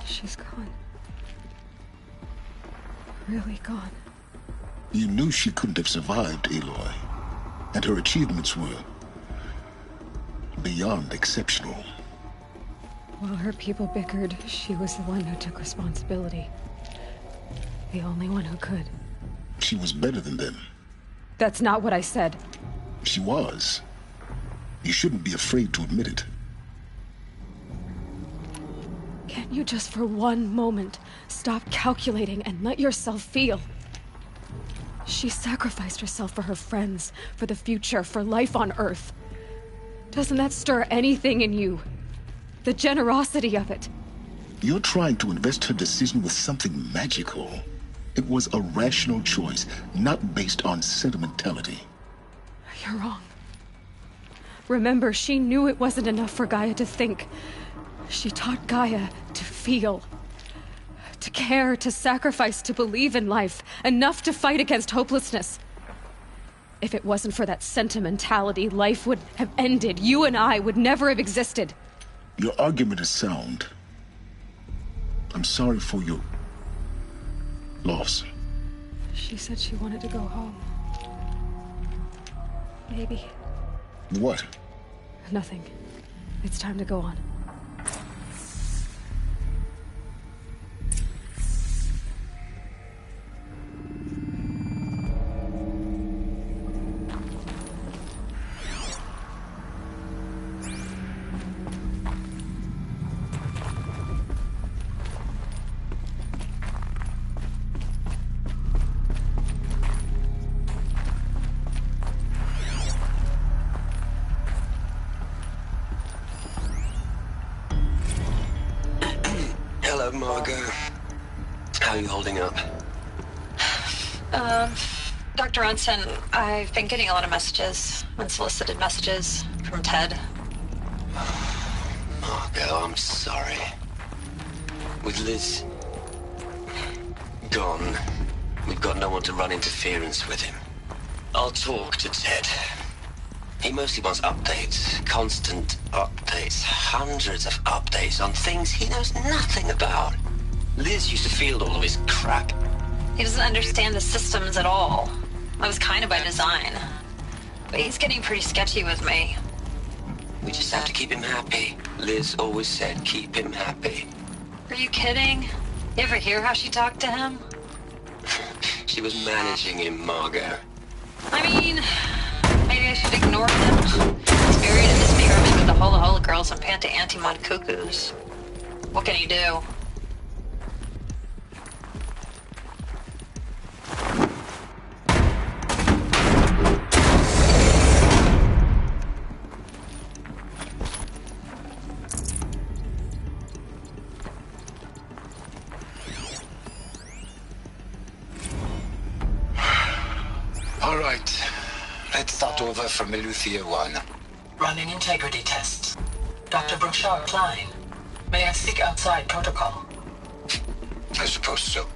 She's gone. Really gone. You knew she couldn't have survived, Aloy. And her achievements were beyond exceptional. While her people bickered, she was the one who took responsibility. The only one who could. She was better than them. That's not what I said. She was. You shouldn't be afraid to admit it. Can't you just for one moment stop calculating and let yourself feel? She sacrificed herself for her friends, for the future, for life on Earth. Doesn't that stir anything in you? The generosity of it. You're trying to invest her decision with something magical. It was a rational choice, not based on sentimentality. You're wrong. Remember, she knew it wasn't enough for Gaia to think. She taught Gaia to feel. To care, to sacrifice, to believe in life. Enough to fight against hopelessness. If it wasn't for that sentimentality, life would have ended. You and I would never have existed. Your argument is sound. I'm sorry for your loss. She said she wanted to go home. Maybe. What? Nothing. It's time to go on. How are you holding up? Dr. Unson, I've been getting a lot of messages, unsolicited messages from Ted. Margot, I'm sorry. With Liz gone, we've got no one to run interference with him. I'll talk to Ted. He mostly wants updates, constant updates, hundreds of updates on things he knows nothing about. Liz used to field all of his crap. He doesn't understand the systems at all. That was kind of by design. But he's getting pretty sketchy with me. We just have to keep him happy. Liz always said keep him happy. Are you kidding? You ever hear how she talked to him? She was managing him, Margot. I mean, maybe I should ignore him. He's buried in this pyramid with the Hola Hola girls and Panta Antimon cuckoos. What can he do? Over from Eleuthia 1. Running integrity tests. Dr. Brochard Klein. May I speak outside protocol? I suppose so.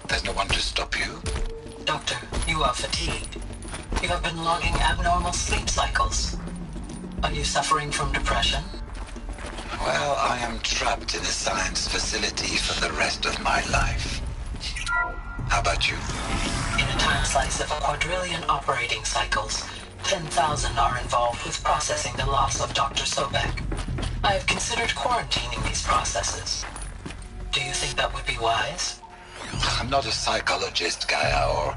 There's no one to stop you. Doctor, you are fatigued. You have been logging abnormal sleep cycles. Are you suffering from depression? Well, I am trapped in a science facility for the rest of my life. How about you? In a time slice of 1,250,000,000 operating cycles, 10,000 are involved with processing the loss of Dr. Sobek. I have considered quarantining these processes. Do you think that would be wise? I'm not a psychologist, Gaia,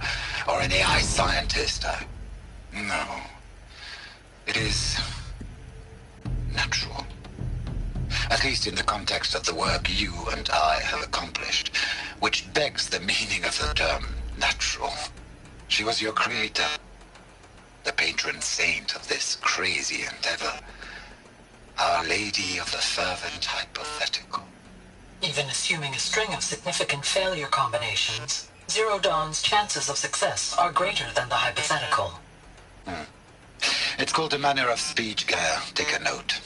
or an AI scientist. No. It is natural. At least in the context of the work you and I have accomplished, which begs the meaning of the term natural. She was your creator. The patron saint of this crazy endeavor. Our Lady of the Fervent Hypothetical. Even assuming a string of significant failure combinations, Zero Dawn's chances of success are greater than the hypothetical. It's called a manner of speech, Gaia. Take a note.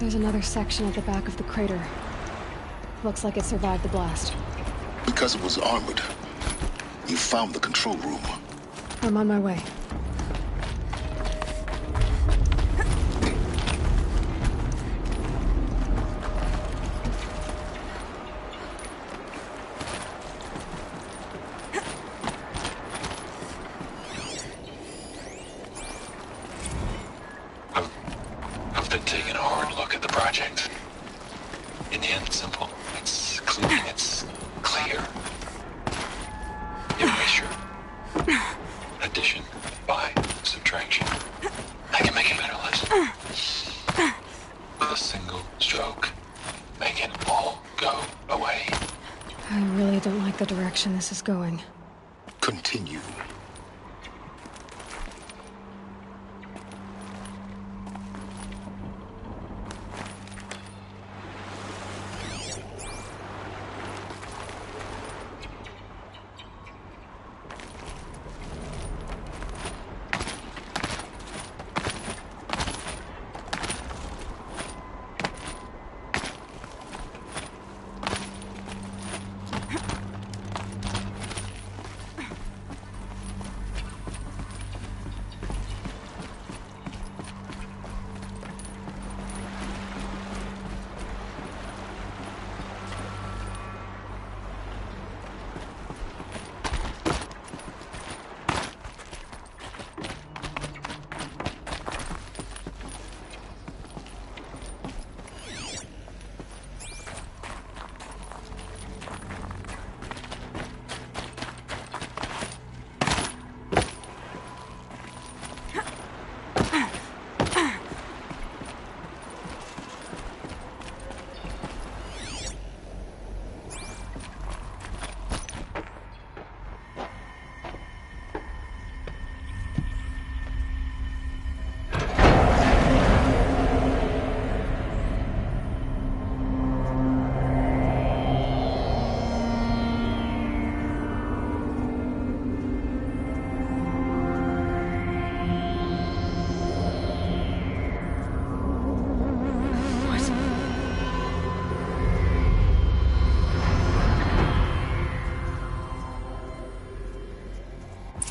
There's another section at the back of the crater. Looks like it survived the blast. Because it was armored. You found the control room. I'm on my way. I've been taking a hard look at the project. In the end, it's simple. It's clean. It's clear. Erasure. Addition. By. Subtraction. I can make a better list. With a single stroke. Make it all go away. I really don't like the direction this is going. Continue.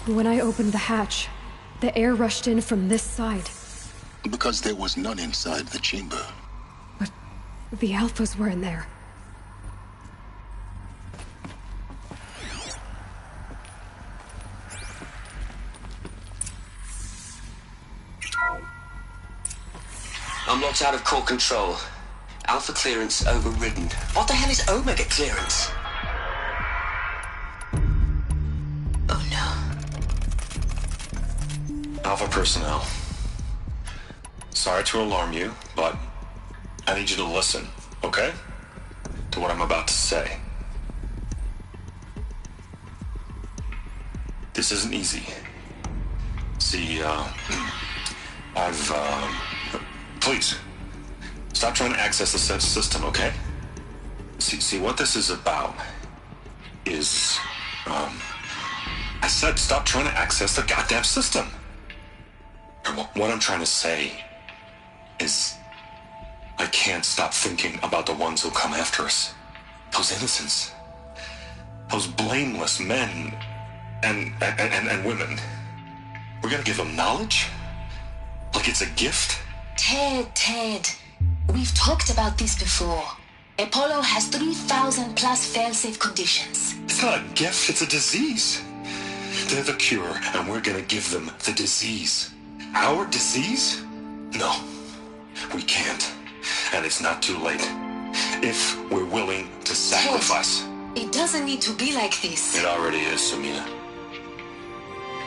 When I opened the hatch, the air rushed in from this side. Because there was none inside the chamber. But the Alphas were in there. I'm locked out of core control. Alpha clearance overridden. What the hell is Omega clearance? Oh no. Alpha personnel. Sorry to alarm you, but I need you to listen, okay? To what I'm about to say. This isn't easy. See, please, stop trying to access the system, okay? See, what this is about is, I said stop trying to access the goddamn system. And what I'm trying to say is, I can't stop thinking about the ones who come after us. Those innocents. Those blameless men and women. We're gonna give them knowledge? Like it's a gift? Ted. We've talked about this before. Apollo has 3,000 plus fail-safe conditions. It's not a gift, it's a disease. They're the cure, and we're gonna give them the disease. Our disease? No, we can't. And it's not too late. If we're willing to sacrifice. Ted, it doesn't need to be like this. It already is, Samina.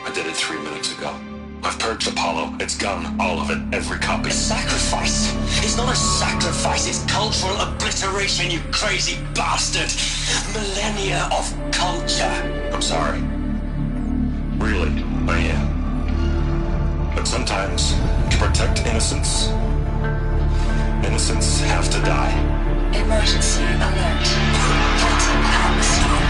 I did it 3 minutes ago. I've purged Apollo. It's gone. All of it. Every copy. A sacrifice? It's not a sacrifice. It's cultural obliteration, you crazy bastard. Millennia of culture. I'm sorry. Really, I am. But sometimes, to protect innocence, innocents have to die. Emergency alert. Heightened atmosphere.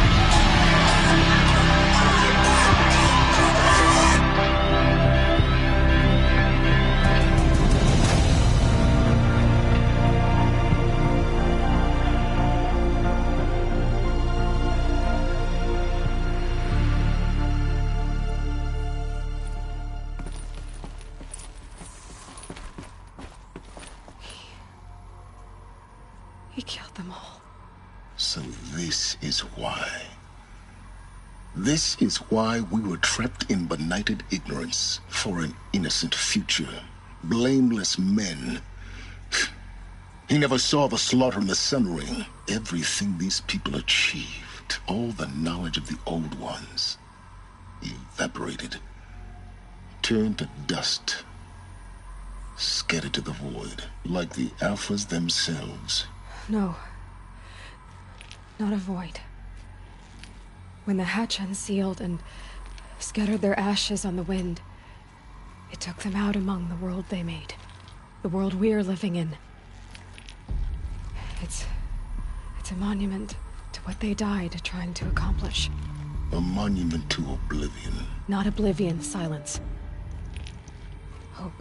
So this is why. This is why we were trapped in benighted ignorance for an innocent future. Blameless men. He never saw the slaughter in the Sun Ring. Everything these people achieved, all the knowledge of the old ones, evaporated, turned to dust, scattered to the void, like the Alphas themselves. No. Not a void. When the hatch unsealed and scattered their ashes on the wind, it took them out among the world they made. The world we're living in. It's a monument to what they died trying to accomplish. A monument to oblivion. Not oblivion, silence. Hope.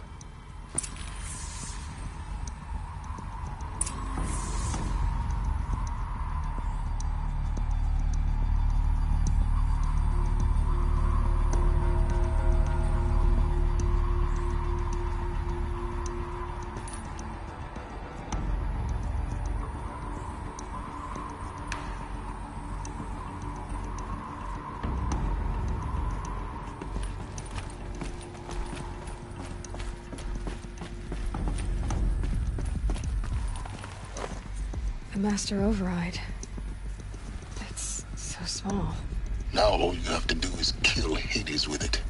The Master Override. It's so small. Now all you have to do is kill Hades with it.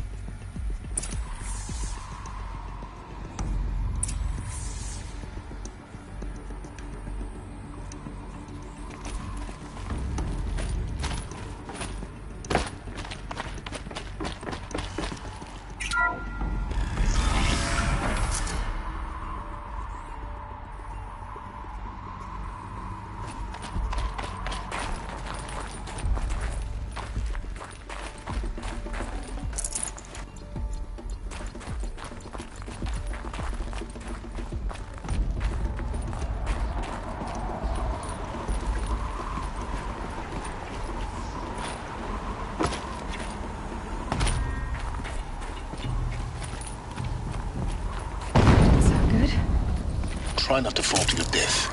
Try not to fall to your death.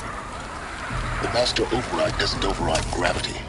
The Master Override doesn't override gravity.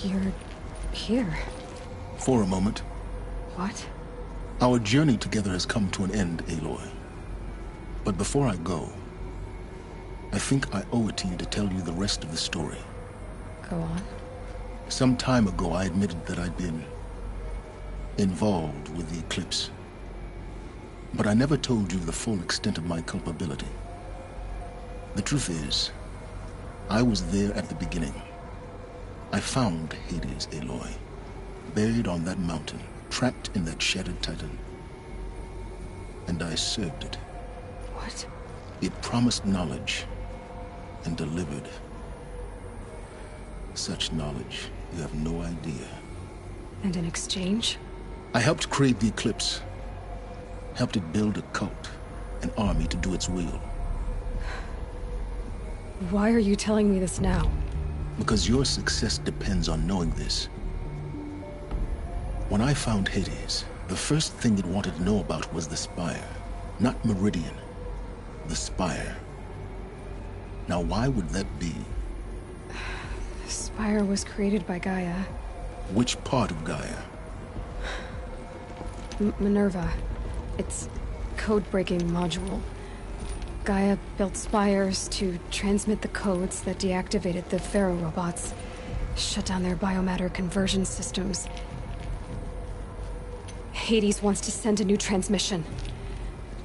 You're here. For a moment. What? Our journey together has come to an end, Aloy. But before I go, I think I owe it to you to tell you the rest of the story. Go on. Some time ago, I admitted that I'd been involved with the eclipse. But I never told you the full extent of my culpability. The truth is, I was there at the beginning. I found Hades, Aloy, buried on that mountain, trapped in that shattered titan. And I served it. What? It promised knowledge and delivered. Such knowledge, you have no idea. And in exchange? I helped create the eclipse. Helped it build a cult, an army to do its will. Why are you telling me this now? Because your success depends on knowing this. When I found Hades, the first thing it wanted to know about was the Spire. Not Meridian. The Spire. Now, why would that be? The Spire was created by Gaia. Which part of Gaia? Minerva. Its code-breaking module. Gaia built spires to transmit the codes that deactivated the Pharaoh robots, shut down their biomatter conversion systems. Hades wants to send a new transmission.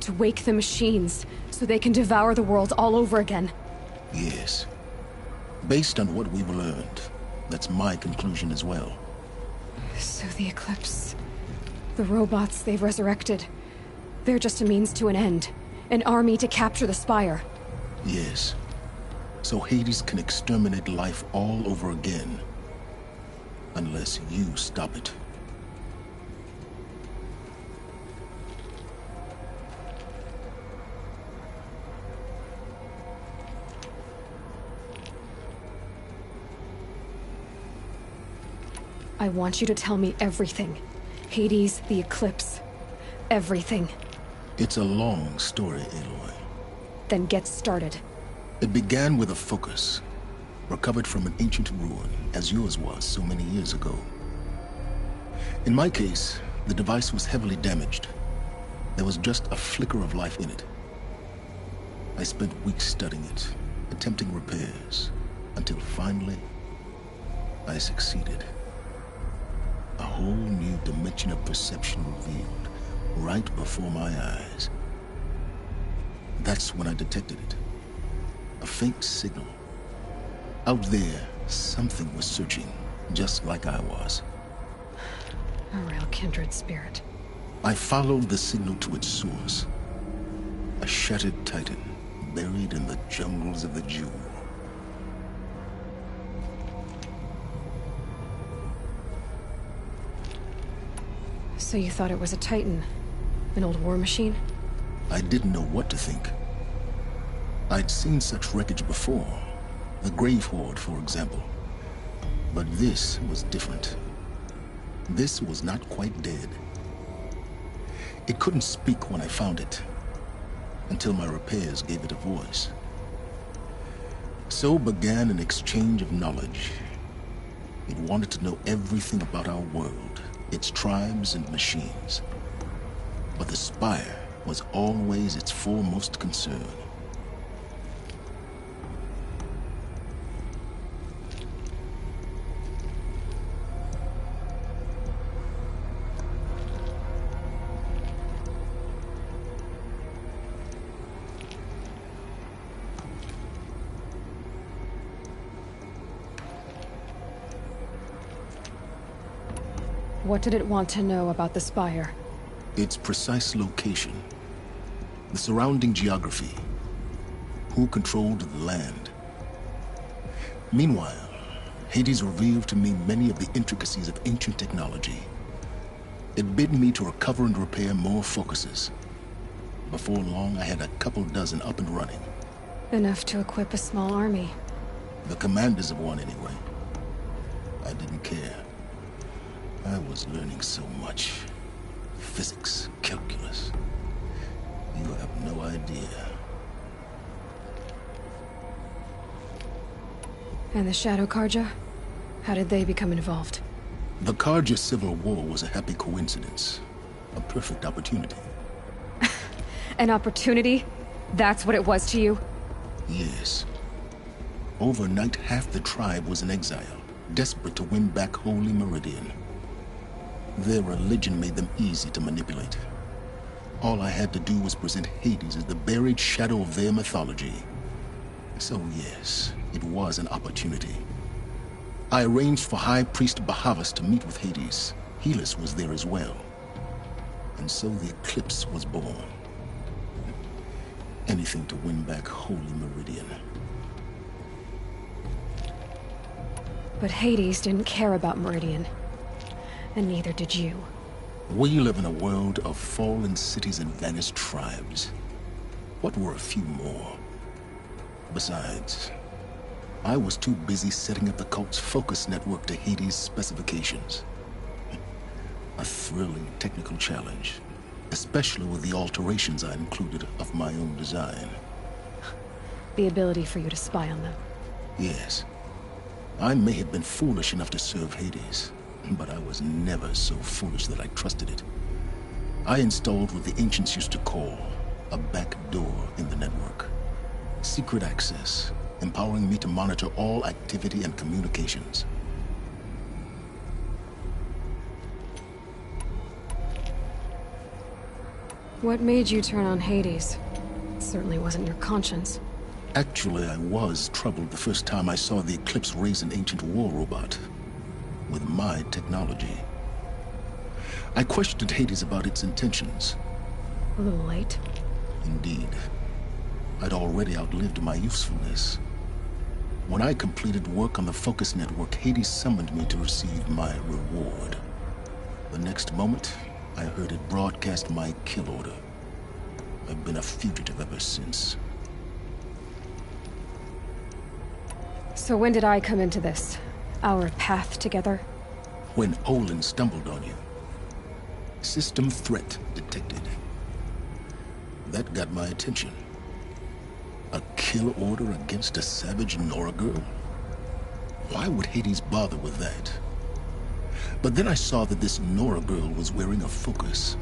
To wake the machines, so they can devour the world all over again. Yes. Based on what we've learned, that's my conclusion as well. So the Eclipse... the robots they've resurrected... they're just a means to an end. An army to capture the Spire. Yes. So Hades can exterminate life all over again. Unless you stop it. I want you to tell me everything. Hades, the Eclipse. Everything. It's a long story, Aloy. Then get started. It began with a focus, recovered from an ancient ruin, as yours was so many years ago. In my case, the device was heavily damaged. There was just a flicker of life in it. I spent weeks studying it, attempting repairs, until finally, I succeeded. A whole new dimension of perception revealed, right before my eyes. That's when I detected it. A faint signal. Out there, something was searching, just like I was. A real kindred spirit. I followed the signal to its source. A shattered titan, buried in the jungles of the Jewel. So you thought it was a Titan? An old war machine? I didn't know what to think. I'd seen such wreckage before. The Grave Horde, for example. But this was different. This was not quite dead. It couldn't speak when I found it, until my repairs gave it a voice. So began an exchange of knowledge. It wanted to know everything about our world, its tribes and machines. But the Spire was always its foremost concern. What did it want to know about the Spire? Its precise location, the surrounding geography, who controlled the land. Meanwhile, Hades revealed to me many of the intricacies of ancient technology. It bid me to recover and repair more focuses. Before long, I had a couple dozen up and running. Enough to equip a small army. The commanders of one, anyway. I didn't care. I was learning so much. Physics, calculus. You have no idea. And the Shadow Karja? How did they become involved? The Karja Civil War was a happy coincidence. A perfect opportunity. An opportunity? That's what it was to you? Yes. Overnight, half the tribe was in exile, desperate to win back Holy Meridian. Their religion made them easy to manipulate. All I had to do was present Hades as the buried shadow of their mythology. So yes, it was an opportunity. I arranged for High Priest Bahavas to meet with Hades. Helis was there as well. And so the Eclipse was born. Anything to win back Holy Meridian. But Hades didn't care about Meridian. And neither did you. We live in a world of fallen cities and vanished tribes. What were a few more? Besides, I was too busy setting up the cult's focus network to Hades' specifications. A thrilling technical challenge, especially with the alterations I included of my own design. The ability for you to spy on them. Yes. I may have been foolish enough to serve Hades, but I was never so foolish that I trusted it. I installed what the ancients used to call a back door in the network. Secret access, empowering me to monitor all activity and communications. What made you turn on Hades? It certainly wasn't your conscience. Actually, I was troubled the first time I saw the Eclipse raise an ancient war robot with my technology. I questioned Hades about its intentions. A little late. Indeed. I'd already outlived my usefulness. When I completed work on the Focus Network, Hades summoned me to receive my reward. The next moment, I heard it broadcast my kill order. I've been a fugitive ever since. So when did I come into this? Our path together? When Olin stumbled on you. System threat detected. That got my attention. A kill order against a savage Nora girl? Why would Hades bother with that? But then I saw that this Nora girl was wearing a focus,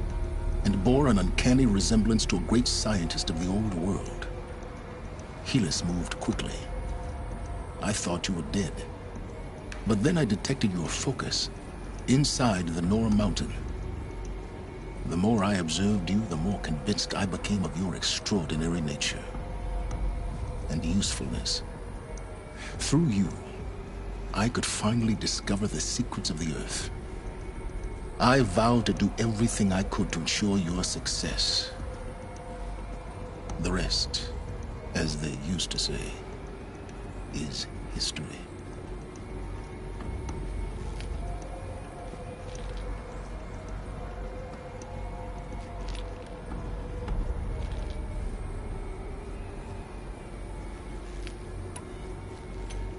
and bore an uncanny resemblance to a great scientist of the old world. Helis moved quickly. I thought you were dead. But then I detected your focus inside the Nora mountain. The more I observed you, the more convinced I became of your extraordinary nature and usefulness. Through you, I could finally discover the secrets of the Earth. I vowed to do everything I could to ensure your success. The rest, as they used to say, is history.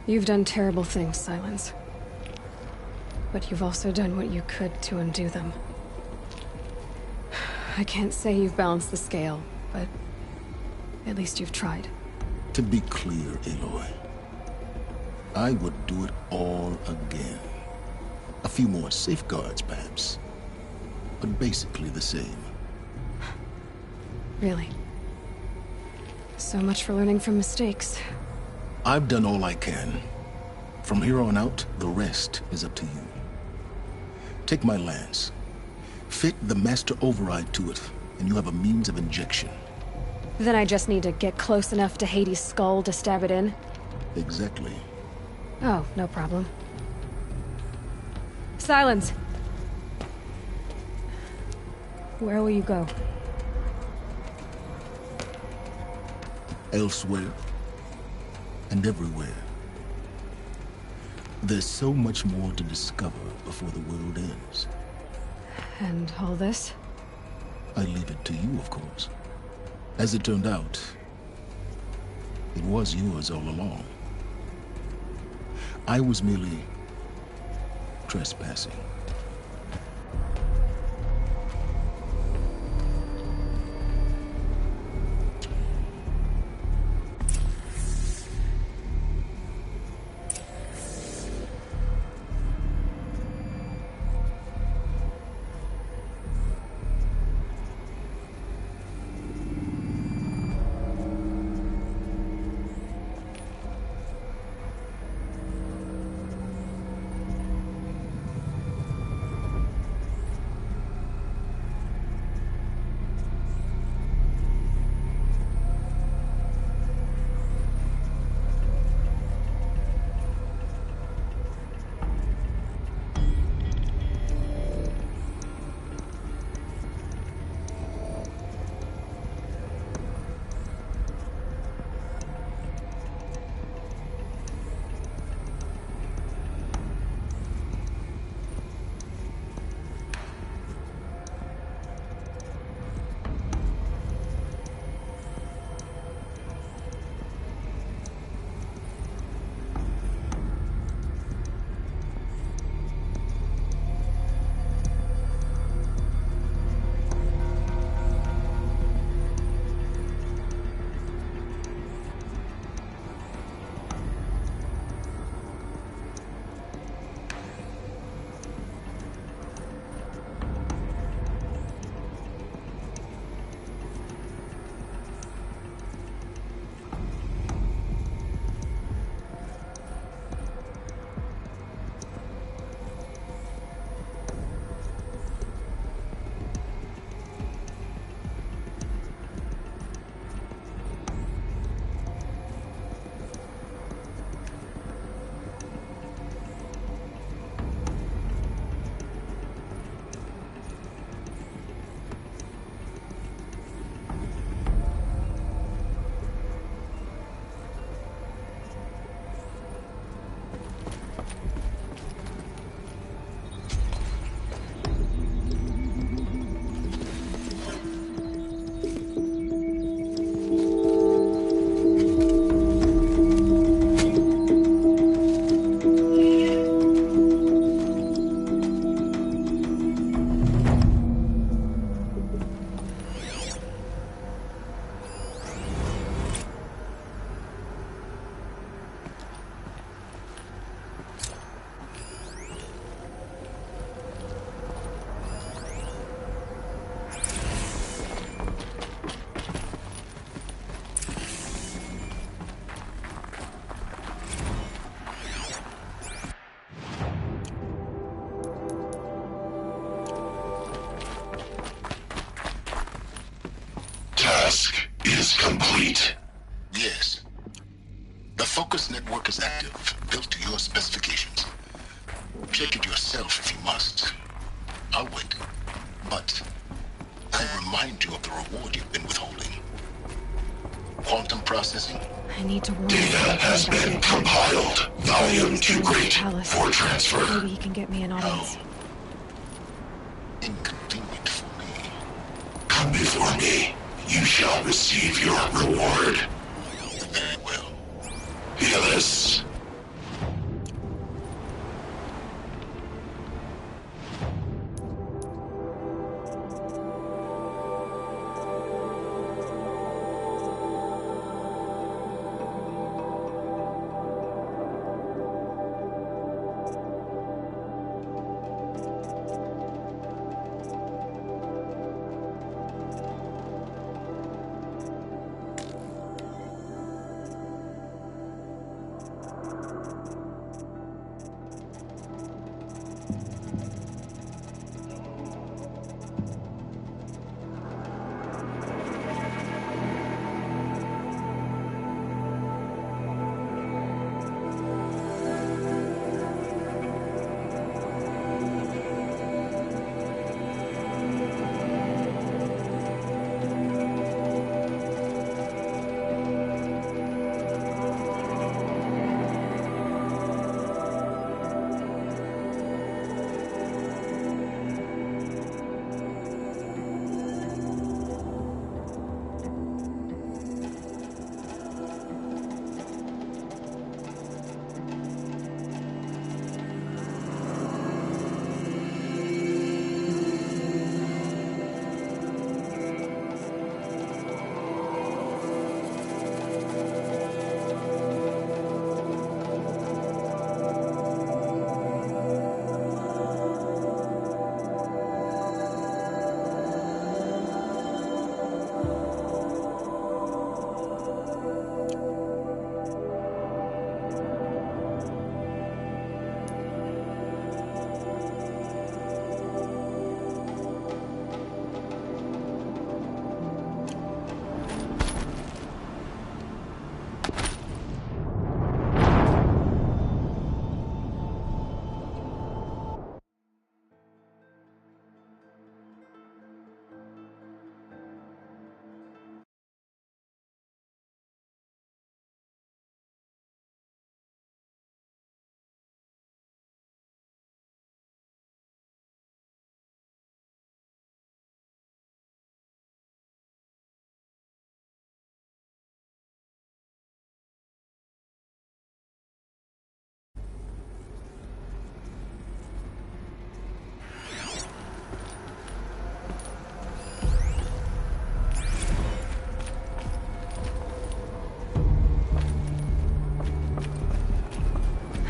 You've done terrible things, Silence. But you've also done what you could to undo them. I can't say you've balanced the scale, but at least you've tried. To be clear, Aloy, I would do it all again. A few more safeguards, perhaps, but basically the same. Really? So much for learning from mistakes. I've done all I can. From here on out, the rest is up to you. Take my lance. Fit the master override to it, and you have a means of injection. Then I just need to get close enough to Hades' skull to stab it in? Exactly. Oh, no problem. Silence! Where will you go? Elsewhere. And everywhere. There's so much more to discover before the world ends. And all this? I leave it to you, of course. As it turned out, it was yours all along. I was merely trespassing. is complete. Yes. The focus network is active, built to your specifications. Check it yourself if you must. I'll wait. But I remind you of the reward you've been withholding. Quantum processing? I need to warn Data has been compiled. Volume too great for transfer. Maybe he can get me an audience. Inconvenient for me. Come before me. You shall receive your reward. Very well. Phyllis.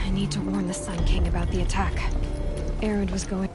I need to warn the Sun King about the attack. Erend was going...